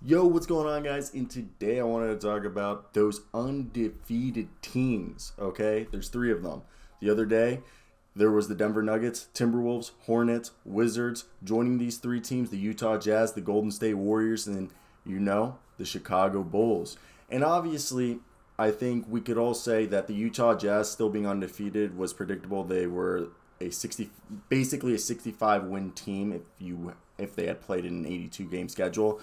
Yo, what's going on, guys? And today I wanted to talk about those undefeated teams, okay? There's three of them. The other day, there was the Denver Nuggets, Timberwolves, Hornets, Wizards. Joining these three teams, the Utah Jazz, the Golden State Warriors, and the Chicago Bulls. And obviously, I think we could all say that the Utah Jazz still being undefeated was predictable. They were basically a 65 win team if they had played in an 82 game schedule.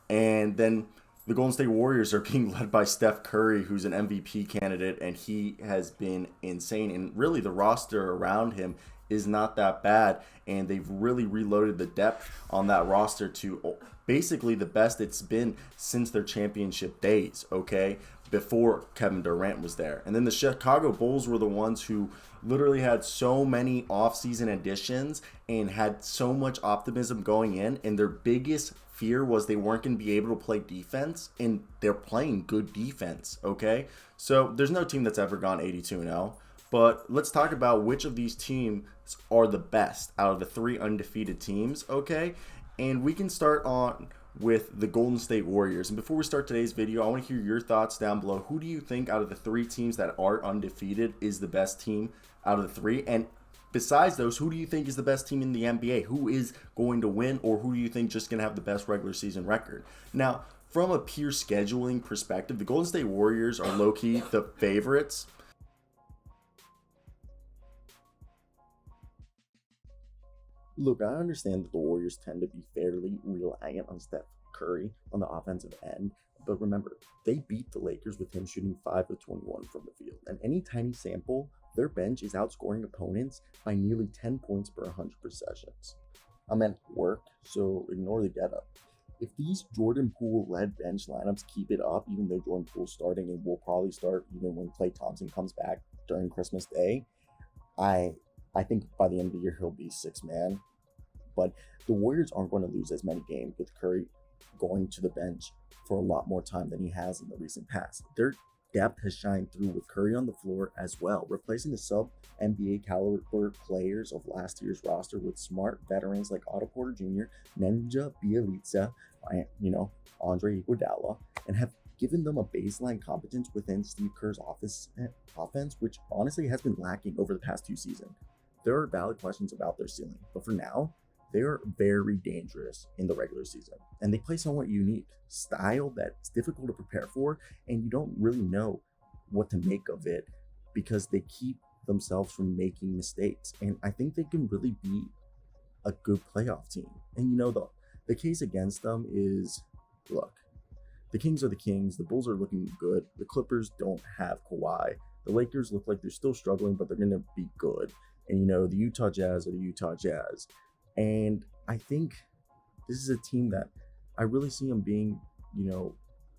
And then the Golden State Warriors are being led by Steph Curry, who's an MVP candidate, and he has been insane. And really, the roster around him is not that bad, and they've really reloaded the depth on that roster to basically the best it's been since their championship days, okay? Before Kevin Durant was there. And then the Chicago Bulls were the ones who literally had so many offseason additions and had so much optimism going in, and their biggest fear was they weren't going to be able to play defense, and they're playing good defense, okay? So there's no team that's ever gone 82-0, but let's talk about which of these teams are the best out of the three undefeated teams, okay? And we can start on with the Golden State Warriors. And before we start today's video, I want to hear your thoughts down below. Who do you think out of the three teams that are undefeated is the best team out of the three? And besides those, who do you think is the best team in the NBA? Who is going to win, or who do you think just going to have the best regular season record? Now, from a pure scheduling perspective, the Golden State Warriors are low-key the favorites. Look, I understand that the Warriors tend to be fairly reliant on Steph Curry on the offensive end, but remember, they beat the Lakers with him shooting 5 of 21 from the field. And any tiny sample, their bench is outscoring opponents by nearly 10 points per 100 possessions. I'm at work, so ignore the getup. If these Jordan Poole-led bench lineups keep it up, even though Jordan Poole's starting and will probably start even when Klay Thompson comes back during Christmas Day, I think by the end of the year he'll be six-man. But the Warriors aren't going to lose as many games with Curry going to the bench for a lot more time than he has in the recent past. Their depth has shined through with Curry on the floor as well, replacing the sub-NBA caliber players of last year's roster with smart veterans like Otto Porter Jr., Nenja Bjelica, Andre Iguodala, and have given them a baseline competence within Steve Kerr's offense, which honestly has been lacking over the past two seasons. There are valid questions about their ceiling, but for now, they are very dangerous in the regular season, and they play somewhat unique style that's difficult to prepare for, and you don't really know what to make of it because they keep themselves from making mistakes. And I think they can really be a good playoff team. And the case against them is, look, the Kings are the Kings. The Bulls are looking good. The Clippers don't have Kawhi. The Lakers look like they're still struggling, but they're going to be good. And the Utah Jazz are the Utah Jazz. And I think this is a team that I really see them being,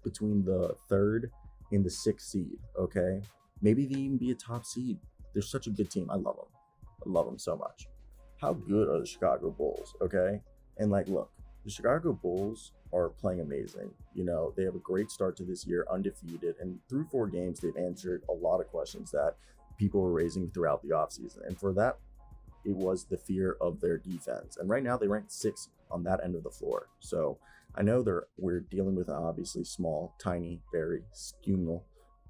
between the third and the sixth seed, okay? Maybe they even be a top seed. They're such a good team. I love them. I love them so much. How good are the Chicago Bulls, okay? And look, the Chicago Bulls are playing amazing. They have a great start to this year, undefeated. And through 4 games, they've answered a lot of questions that people were raising throughout the offseason. And for that, it was the fear of their defense. And right now they rank 6th on that end of the floor. So I know we're dealing with an obviously small, tiny, very skewed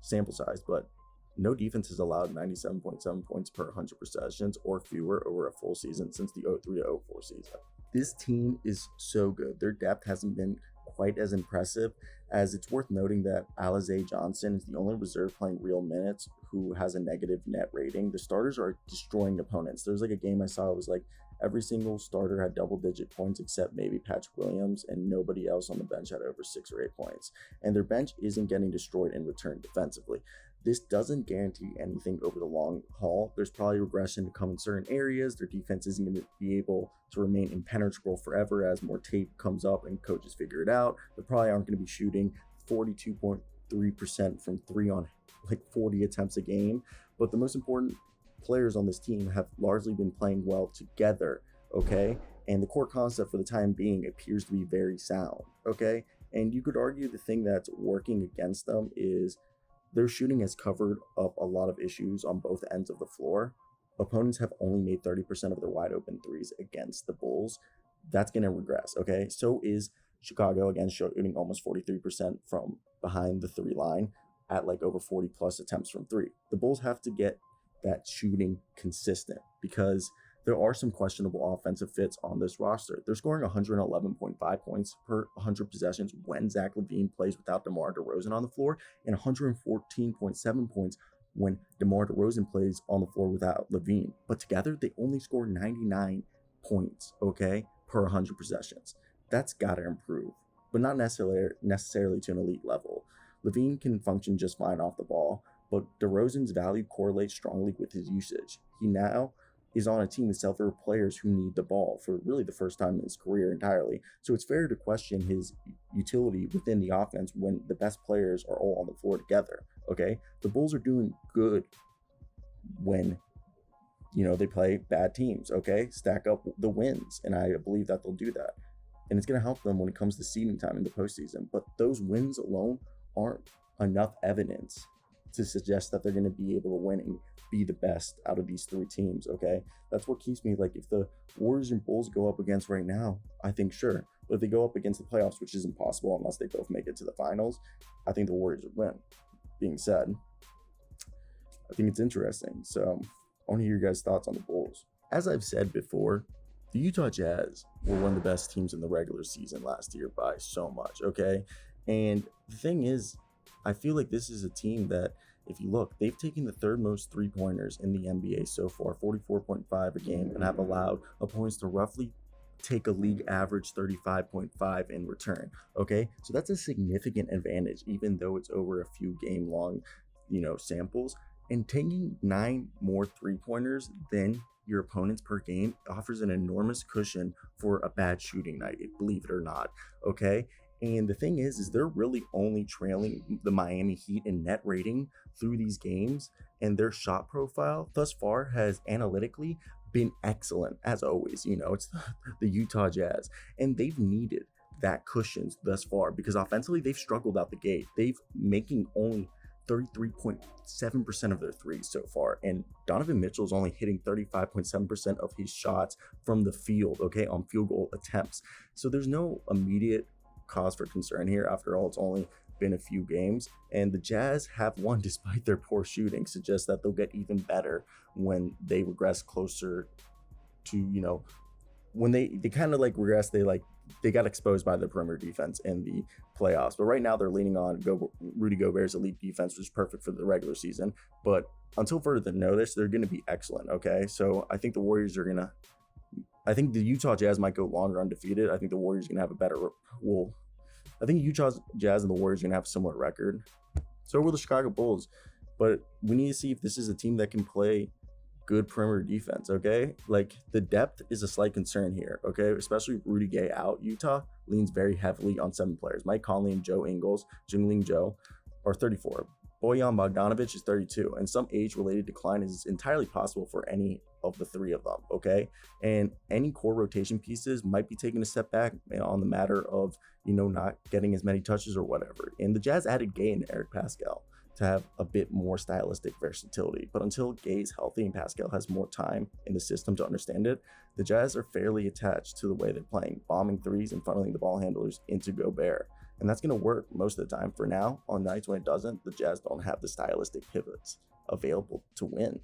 sample size, but no defense has allowed 97.7 points per 100 possessions or fewer over a full season since the 03-04 season. This team is so good. Their depth hasn't been quite as impressive, as it's worth noting that Alize Johnson is the only reserve playing real minutes who has a negative net rating. The starters are destroying opponents. There's a game I saw, it was every single starter had double-digit points except maybe Patrick Williams, and nobody else on the bench had over 6 or 8 points. And their bench isn't getting destroyed in return defensively. This doesn't guarantee anything over the long haul. There's probably regression to come in certain areas. Their defense isn't going to be able to remain impenetrable forever as more tape comes up and coaches figure it out. They probably aren't going to be shooting 42.3% from 3 on 40 attempts a game. But the most important players on this team have largely been playing well together, okay? And the core concept for the time being appears to be very sound, okay? And you could argue the thing that's working against them is their shooting has covered up a lot of issues on both ends of the floor. Opponents have only made 30% of their wide open threes against the Bulls. That's going to regress, okay? So is Chicago, again, shooting almost 43% from behind the 3 line at like over 40 plus attempts from 3. The Bulls have to get that shooting consistent because there are some questionable offensive fits on this roster. They're scoring 111.5 points per 100 possessions when Zach LaVine plays without DeMar DeRozan on the floor, and 114.7 points when DeMar DeRozan plays on the floor without LaVine. But together, they only score 99 points, okay, per 100 possessions. That's got to improve, but not necessarily to an elite level. LaVine can function just fine off the ball, but DeRozan's value correlates strongly with his usage. He now is on a team with several players who need the ball for really the first time in his career entirely. So it's fair to question his utility within the offense when the best players are all on the floor together, okay? The Bulls are doing good when, they play bad teams, okay? Stack up the wins, and I believe that they'll do that. And it's going to help them when it comes to seeding time in the postseason. But those wins alone aren't enough evidence to suggest that they're going to be able to win and be the best out of these 3 teams, okay? That's what keeps me, like, if the Warriors and Bulls go up against right now, I think sure. But if they go up against the playoffs, which is impossible unless they both make it to the finals, I think the Warriors would win. Being said, I think it's interesting. So I want to hear your guys' thoughts on the Bulls. As I've said before, the Utah Jazz were one of the best teams in the regular season last year by so much, okay? And the thing is, I feel like this is a team that, if you look, they've taken the 3rd most 3-pointers in the NBA so far, 44.5 a game, and have allowed opponents to roughly take a league average 35.5 in return, okay? So that's a significant advantage, even though it's over a few game-long, samples. And taking 9 more 3-pointers than your opponents per game offers an enormous cushion for a bad shooting night, believe it or not, okay? And the thing is they're really only trailing the Miami Heat in net rating through these games, and their shot profile thus far has analytically been excellent, as always. It's the Utah Jazz, and they've needed that cushion thus far because offensively they've struggled out the gate. They've making only 33.7% of their threes so far, and Donovan Mitchell is only hitting 35.7% of his shots from the field, okay, on field goal attempts. So there's no immediate cause for concern here. After all, it's only been a few games, and the Jazz have won despite their poor shooting. Suggests that they'll get even better when they regress closer to, when they kind of like regress, they got exposed by the perimeter defense in the playoffs. But right now they're leaning on Rudy Gobert's elite defense, which is perfect for the regular season. But until further notice, they're going to be excellent, okay? So I think I think the Utah Jazz might go longer undefeated. I think the Warriors are going to have a better, I think Utah Jazz and the Warriors are going to have a similar record. So will the Chicago Bulls. But we need to see if this is a team that can play good perimeter defense, okay? Like, the depth is a slight concern here, okay? Especially with Rudy Gay out. Utah leans very heavily on 7 players. Mike Conley and Joe Ingles, Jingling Joe, are 34. Bojan Bogdanovic is 32, and some age-related decline is entirely possible for any of the 3 of them, okay? And any core rotation pieces might be taking a step back on the matter of, not getting as many touches or whatever. And the Jazz added Gay and Eric Pascal to have a bit more stylistic versatility. But until Gay's healthy and Pascal has more time in the system to understand it, the Jazz are fairly attached to the way they're playing, bombing threes and funneling the ball handlers into Gobert. And that's going to work most of the time. For now, on nights when it doesn't, the Jazz don't have the stylistic pivots available to win.